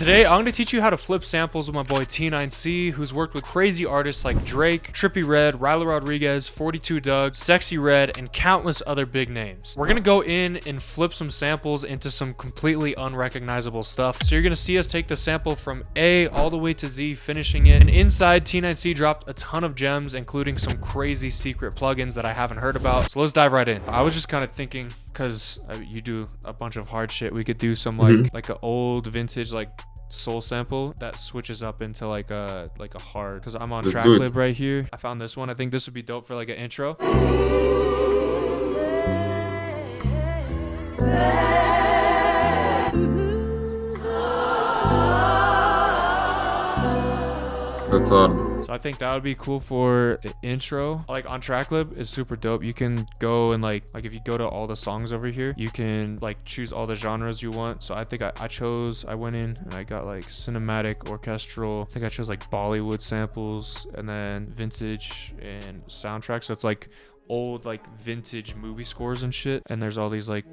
Today, I'm going to teach you how to flip samples with my boy T9C, who's worked with crazy artists like Drake, Trippie Redd, Ryler Rodriguez, 42 Dugg, Sexy Red, and countless other big names. We're going to go in and flip some samples into some completely unrecognizable stuff. So you're going to see us take the sample from A all the way to Z, finishing it. And inside, T9C dropped a ton of gems, including some crazy secret plugins that I haven't heard about. So let's dive right in. I was just kind of thinking, because you do a bunch of hard shit, we could do some like an old vintage like soul sample that switches up into like a hard, because I'm on Tracklib right here. I found this one. I think this would be dope for like an intro. That's hard. So I think that would be cool for an intro. Like on Tracklib, it's super dope. You can go and like if you go to all the songs over here, you can like choose all the genres you want. So I think I went in and I got like cinematic, orchestral. I think I chose like Bollywood samples and then vintage and soundtrack. So it's like old like vintage movie scores and shit. And there's all these like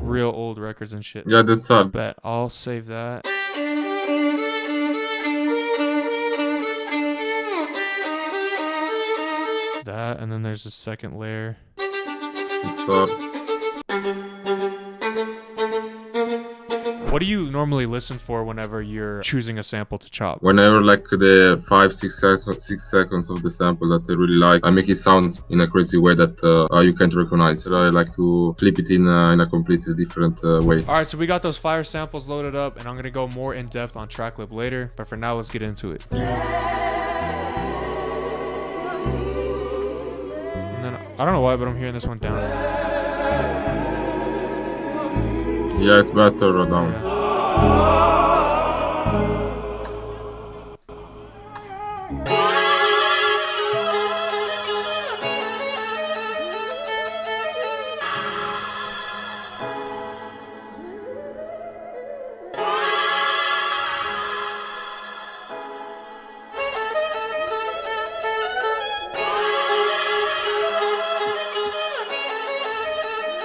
real old records and shit. Yeah, that's hard. Bet I'll save that. That, and then there's a second layer. That's hard. What do you normally listen for whenever you're choosing a sample to chop? Whenever like the 6 seconds of the sample that I really like, I make it sound in a crazy way that you can't recognize. So I like to flip it in a completely different way. All right, so we got those fire samples loaded up, and I'm gonna go more in depth on Tracklib later. But for now, let's get into it. And then I don't know why, but I'm hearing this one down. Yeah, it's better down. Yeah.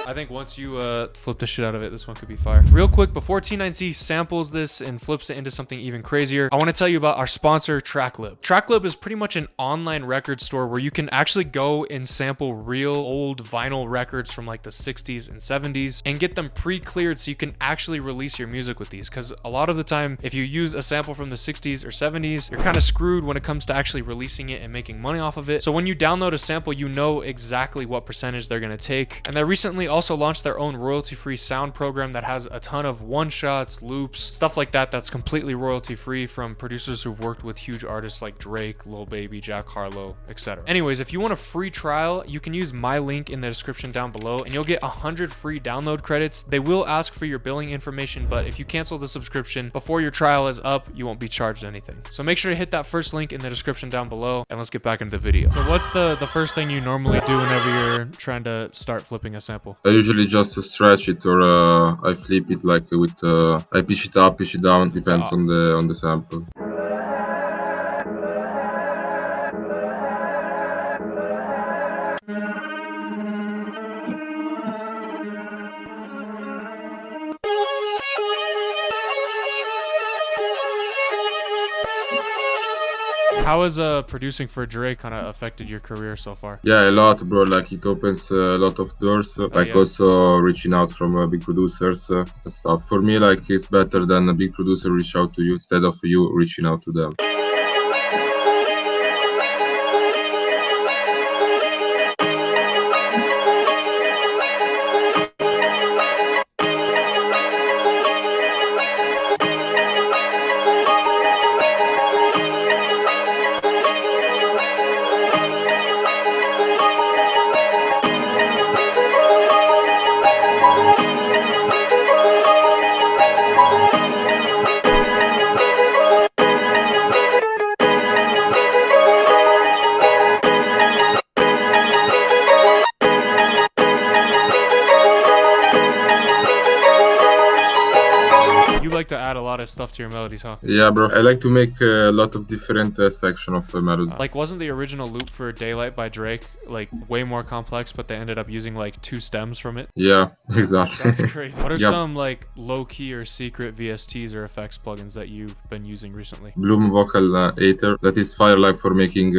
I think once you flip the shit out of it, this one could be fire. Real quick, before T9C samples this and flips it into something even crazier, I want to tell you about our sponsor, Tracklib. Tracklib is pretty much an online record store where you can actually go and sample real old vinyl records from like the 60s and 70s and get them pre-cleared so you can actually release your music with these. Because a lot of the time, if you use a sample from the 60s or 70s, you're kind of screwed when it comes to actually releasing it and making money off of it. So when you download a sample, you know exactly what percentage they're going to take. And they recently also launched their own royalty-free sound program that has a ton of one-shots, loops, stuff like that that's completely royalty-free from producers who've worked with huge artists like Drake, Lil Baby, Jack Harlow, etc. Anyways, if you want a free trial, you can use my link in the description down below and you'll get 100 free download credits. They will ask for your billing information, but if you cancel the subscription before your trial is up, you won't be charged anything. So make sure to hit that first link in the description down below, and let's get back into the video. So what's the first thing you normally do whenever you're trying to start flipping a sample? I usually just stretch it, or I flip it like with I pitch it up, pitch it down, depends on the sample. How has producing for Drake kind of affected your career so far? Yeah, a lot, bro. Like it opens a lot of doors. Also reaching out from big producers and stuff. For me, like it's better than a big producer reach out to you instead of you reaching out to them. like to add a lot of stuff to your melodies, huh? Yeah, bro. I like to make a lot of different section of melody. Like, wasn't the original loop for Daylight by Drake like way more complex, but they ended up using like 2 stems from it? Yeah, exactly. That's crazy. What are Yep. some like low-key or secret VSTs or effects plugins that you've been using recently? Bloom Vocal Ether. That is Firelight for making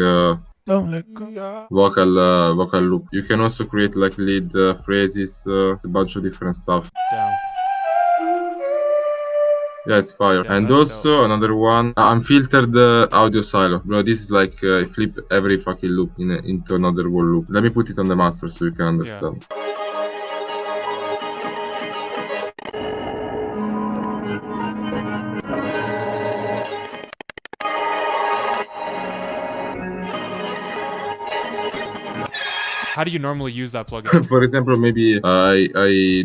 Don't let go. vocal loop. You can also create like lead phrases, a bunch of different stuff. Down. Yeah, it's fire. Yeah, And that's also another one, unfiltered audio silo. Bro, this is like flip every fucking loop into another whole loop. Let me put it on the master so you can understand. How do you normally use that plugin? For example, maybe I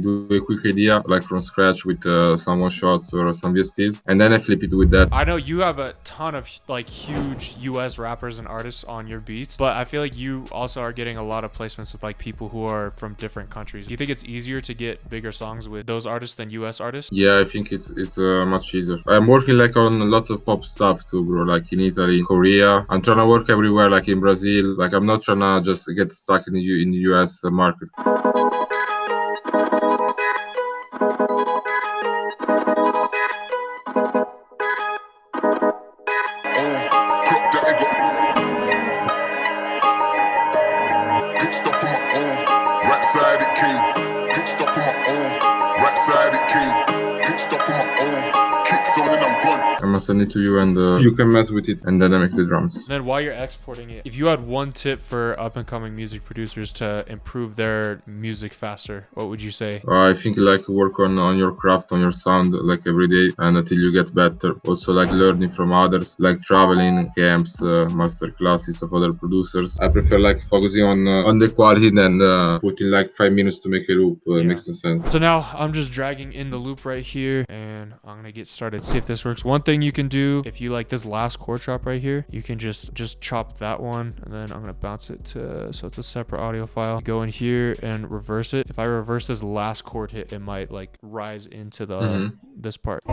do a quick idea like from scratch with some one shots or some VSTs, and then I flip it with that. I know you have a ton of like huge US rappers and artists on your beats, but I feel like you also are getting a lot of placements with like people who are from different countries. Do you think it's easier to get bigger songs with those artists than US artists? Yeah, I think it's much easier. I'm working like on lots of pop stuff too, bro. Like in Italy, Korea. I'm trying to work everywhere, like in Brazil. Like I'm not trying to just get stuck in the US market. I'm gonna send it to you and you can mess with it and then I make the drums. And then while you're exporting it, if you had one tip for up and coming music producers to improve their music faster, what would you say? I think like work on your craft, on your sound like every day and until you get better. Also like learning from others, like traveling, camps, master classes of other producers. I prefer like focusing on the quality than putting like 5 minutes to make a loop. Makes no sense. So now I'm just dragging in the loop right here and I'm gonna get started, see if this works. One thing you can do, if you like this last chord chop right here, you can just chop that one and then I'm gonna bounce it to, so it's a separate audio file. Go in here and reverse it. If I reverse this last chord hit, it might like rise into the this part.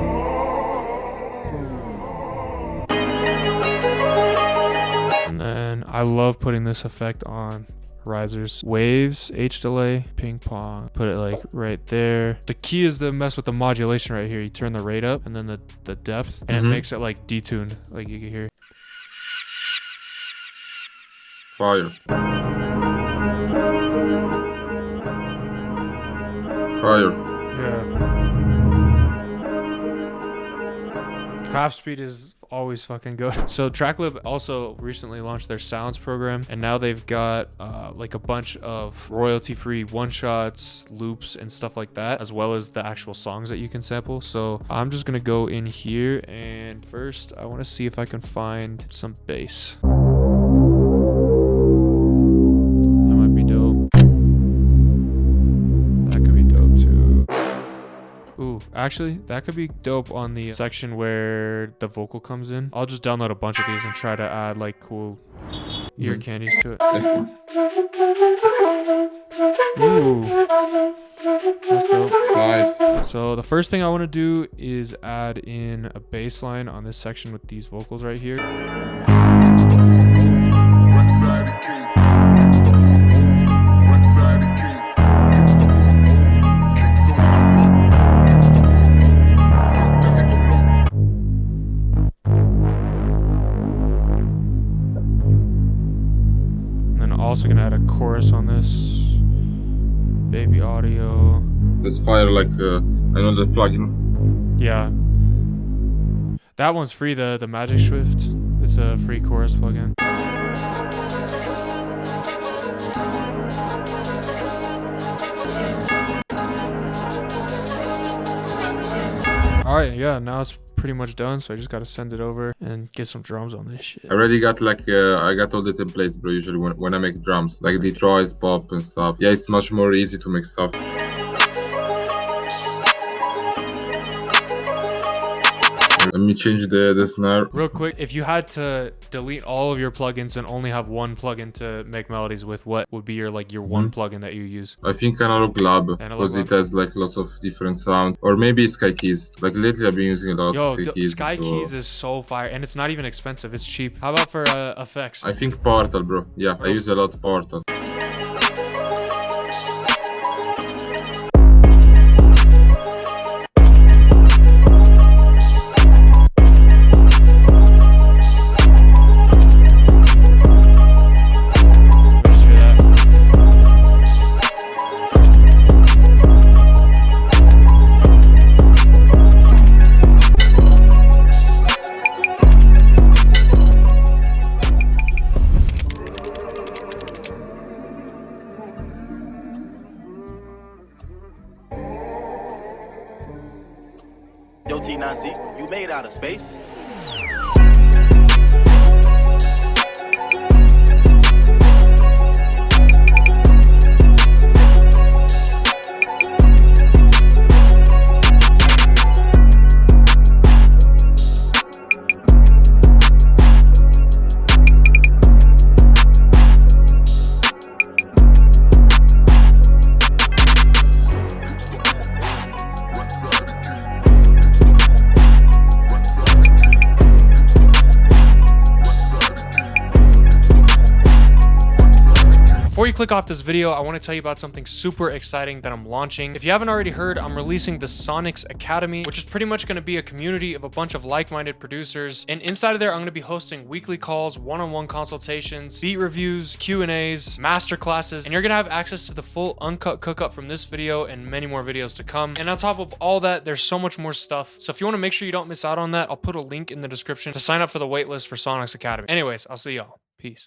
And then I love putting this effect on risers, waves, H delay, ping pong, put it like right there. The key is to mess with the modulation right here. You turn the rate up and then the depth, and it makes it like detuned, like you can hear. Fire. Fire. Yeah. Half speed is always fucking good. So Tracklib also recently launched their sounds program, and now they've got like a bunch of royalty-free one-shots, loops, and stuff like that, as well as the actual songs that you can sample. So I'm just gonna go in here, and first I want to see if I can find some bass. That might be dope. That could be dope too. Ooh, actually, that could be dope on the section where the vocal comes in. I'll just download a bunch of these and try to add like cool ear candies to it. Ooh, that's dope. Nice. So the first thing I want to do is add in a bass line on this section with these vocals right here. Also gonna add a chorus on this. Baby audio. That's fire, like I know the plugin. Yeah. That one's free, the Magic Swift. It's a free chorus plugin. Alright, yeah, now it's pretty much done, so I just gotta send it over and get some drums on this shit. I already got like I got all the templates, bro. Usually when I make drums, like Detroit pop and stuff. Yeah, it's much more easy to make stuff. Let me change the snare. Real quick, if you had to delete all of your plugins and only have one plugin to make melodies with, what would be your one plugin that you use? I think Analog Lab, because it has like lots of different sounds. Or maybe Sky Keys. Like lately I've been using a lot of Sky Keys. Sky Keys is so fire, and it's not even expensive. It's cheap. How about for effects? I think Portal, bro. Yeah, I use a lot Portal. Yo, T9Z, you made out of space? Before you click off this video, I want to tell you about something super exciting that I'm launching. If you haven't already heard, I'm releasing the Sonics Academy, which is pretty much going to be a community of a bunch of like-minded producers. And inside of there, I'm going to be hosting weekly calls, one-on-one consultations, beat reviews, Q&As, master classes, and you're going to have access to the full uncut cook-up from this video and many more videos to come. And on top of all that, there's so much more stuff. So if you want to make sure you don't miss out on that, I'll put a link in the description to sign up for the waitlist for Sonics Academy. Anyways, I'll see y'all. Peace.